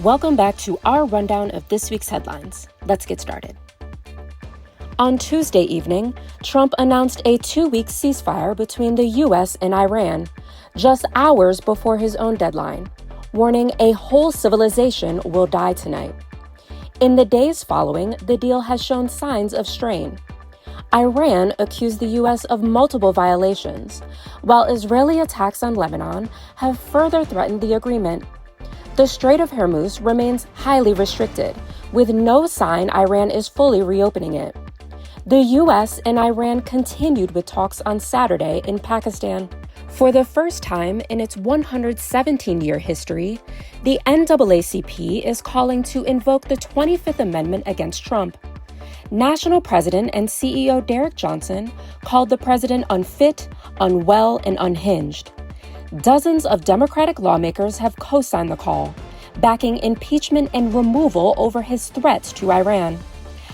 Welcome back to our rundown of this week's headlines. Let's get started. On Tuesday evening, Trump announced a 2-week ceasefire between the U.S. and Iran, just hours before his own deadline, warning a whole civilization will die tonight. In the days following, the deal has shown signs of strain. Iran accused the U.S. of multiple violations, while Israeli attacks on Lebanon have further threatened the agreement. The Strait of Hormuz remains highly restricted, with no sign Iran is fully reopening it. The U.S. and Iran continued with talks on Saturday in Pakistan. For the first time in its 117-year history, the NAACP is calling to invoke the 25th Amendment against Trump. National President and CEO Derek Johnson called the president unfit, unwell, and unhinged. Dozens of Democratic lawmakers have co-signed the call, backing impeachment and removal over his threats to Iran.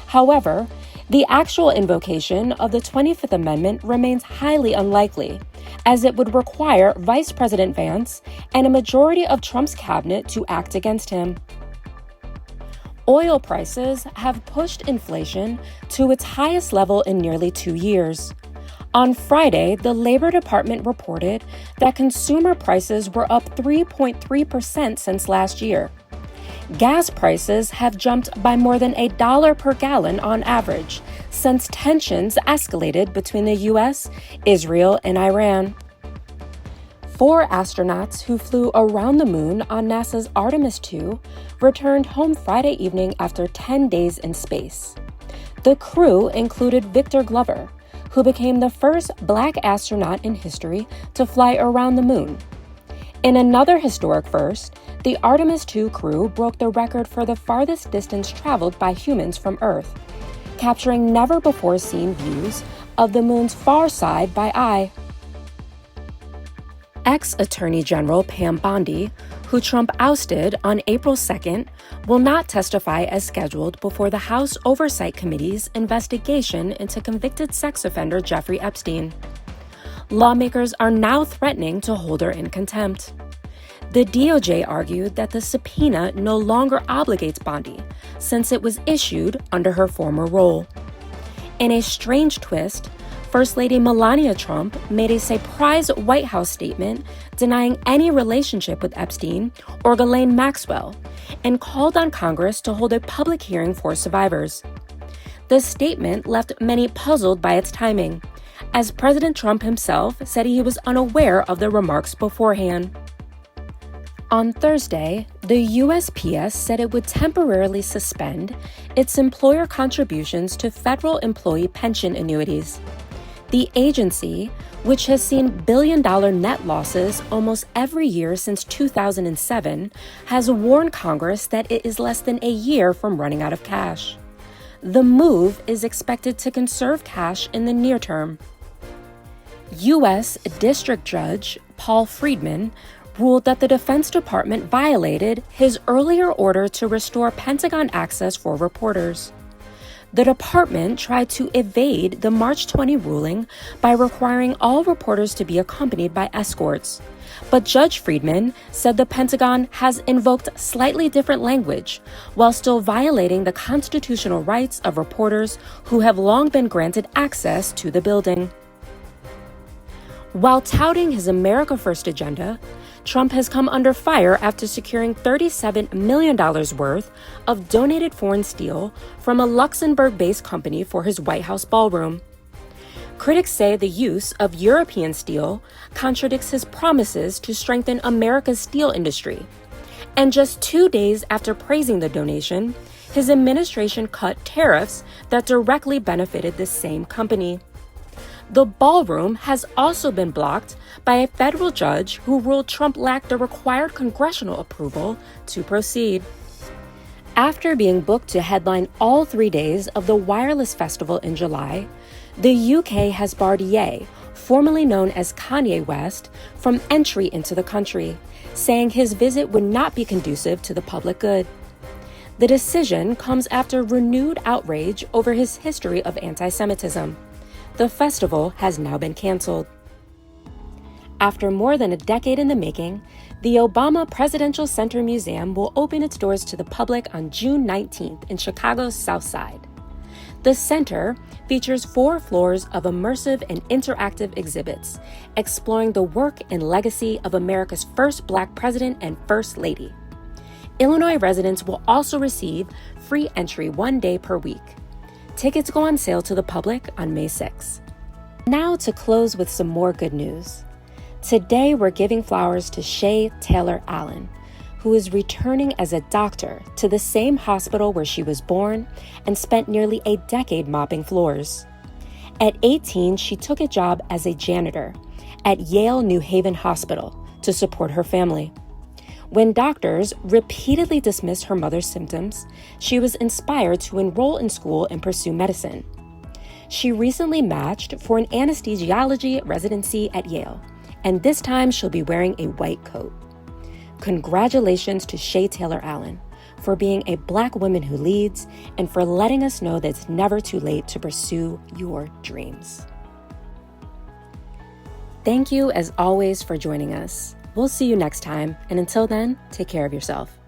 However, the actual invocation of the 25th Amendment remains highly unlikely, as it would require Vice President Vance and a majority of Trump's cabinet to act against him. Oil prices have pushed inflation to its highest level in nearly 2 years. On Friday, the Labor Department reported that consumer prices were up 3.3% since last year. Gas prices have jumped by more than $1 per gallon on average since tensions escalated between the U.S., Israel, and Iran. 4 astronauts who flew around the moon on NASA's Artemis II returned home Friday evening after 10 days in space. The crew included Victor Glover, who became the first Black astronaut in history to fly around the moon. In another historic first, the Artemis II crew broke the record for the farthest distance traveled by humans from Earth, capturing never-before-seen views of the moon's far side by eye. Ex-Attorney General Pam Bondi, who Trump ousted on April 2nd, will not testify as scheduled before the House Oversight Committee's investigation into convicted sex offender Jeffrey Epstein. Lawmakers are now threatening to hold her in contempt. The DOJ argued that the subpoena no longer obligates Bondi, since it was issued under her former role. In a strange twist, First Lady Melania Trump made a surprise White House statement denying any relationship with Epstein or Ghislaine Maxwell and called on Congress to hold a public hearing for survivors. The statement left many puzzled by its timing, as President Trump himself said he was unaware of the remarks beforehand. On Thursday, the USPS said it would temporarily suspend its employer contributions to federal employee pension annuities. The agency, which has seen billion-dollar net losses almost every year since 2007, has warned Congress that it is less than a year from running out of cash. The move is expected to conserve cash in the near term. U.S. District Judge Paul Friedman ruled that the Defense Department violated his earlier order to restore Pentagon access for reporters. The department tried to evade the March 20 ruling by requiring all reporters to be accompanied by escorts. But Judge Friedman said the Pentagon has invoked slightly different language while still violating the constitutional rights of reporters who have long been granted access to the building. While touting his America First agenda, Trump has come under fire after securing $37 million worth of donated foreign steel from a Luxembourg-based company for his White House ballroom. Critics say the use of European steel contradicts his promises to strengthen America's steel industry. And just 2 days after praising the donation, his administration cut tariffs that directly benefited the same company. The ballroom has also been blocked by a federal judge who ruled Trump lacked the required congressional approval to proceed. After being booked to headline all 3 days of the Wireless Festival in July, the UK has barred Ye, formerly known as Kanye West, from entry into the country, saying his visit would not be conducive to the public good. The decision comes after renewed outrage over his history of anti-Semitism. The festival has now been canceled. After more than a decade in the making, the Obama Presidential Center Museum will open its doors to the public on June 19th in Chicago's South Side. The center features 4 floors of immersive and interactive exhibits, exploring the work and legacy of America's first Black president and First Lady. Illinois residents will also receive free entry 1 day per week. Tickets go on sale to the public on May 6. Now to close with some more good news. Today we're giving flowers to Shay Taylor-Allen, who is returning as a doctor to the same hospital where she was born and spent nearly a decade mopping floors. At 18, she took a job as a janitor at Yale New Haven Hospital to support her family. When doctors repeatedly dismissed her mother's symptoms, she was inspired to enroll in school and pursue medicine. She recently matched for an anesthesiology residency at Yale, and this time she'll be wearing a white coat. Congratulations to Shay Taylor-Allen for being a Black woman who leads and for letting us know that it's never too late to pursue your dreams. Thank you, as always, for joining us. We'll see you next time, and until then, take care of yourself.